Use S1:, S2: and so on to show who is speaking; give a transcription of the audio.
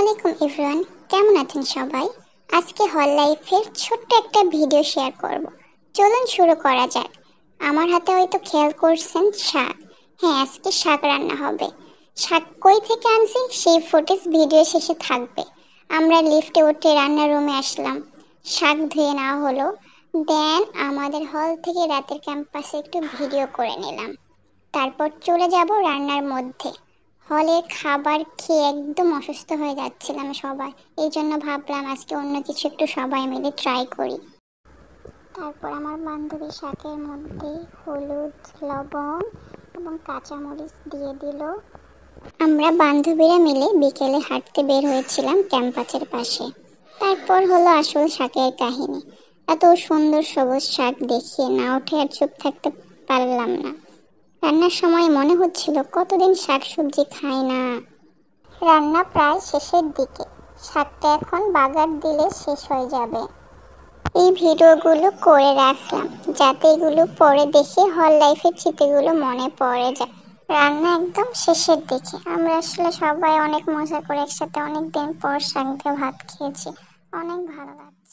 S1: আলাইকুম এভরিওয়ান, কেমন আছেন সবাই? আজকে হল লাইফের ছোট্ট একটা ভিডিও শেয়ার করব। চলুন শুরু করা যাক। আমার হাতে হয়তো খেয়াল করছেন শাক। হ্যাঁ, আজকে শাক রান্না হবে। শাক কই থেকে আনছি সেই ফুটেজ ভিডিও শেষে থাকবে। আমরা লিফটে উঠে রান্নার রুমে আসলাম, শাক ধুয়ে নেওয়া হলো। দেন আমাদের হল থেকে রাতের ক্যাম্পাসে একটু ভিডিও করে নিলাম। তারপর চলে যাব রান্নার মধ্যে। হলের খাবার খেয়ে একদম অসুস্থ হয়ে যাচ্ছিলাম সবাই, এই জন্য ভাবলাম আজকে অন্য কিছু একটু সবাই মিলে ট্রাই করি। তারপর আমার বান্ধবী শাকের মধ্যে হলুদ, লবণ এবং কাঁচামরিচ দিয়ে দিল। আমরা বান্ধবীরা মিলে বিকেলে হাঁটতে বের হয়েছিলাম ক্যাম্পাসের পাশে। তারপর হলো আসল শাকের কাহিনী। এত সুন্দর সবুজ শাক দেখে না উঠে আর চুপ থাকতে পারলাম না। রান্নার সময় মনে হচ্ছিল কতদিন শাকসবজি খাই না। রান্না প্রায় শেষের দিকে, শাকটা এখন বাগার দিলে শেষ হয়ে যাবে। এই ভিডিওগুলো করে রাখলাম যাতে এগুলো পরে দেখে হল লাইফের স্মৃতিগুলো মনে পড়ে যায়। রান্না একদম শেষের দিকে, আমরা আসলে সবাই অনেক মজা করে একসাথে অনেক দিন পর শাক দিয়ে ভাত খেয়েছি। অনেক ভালো লাগে।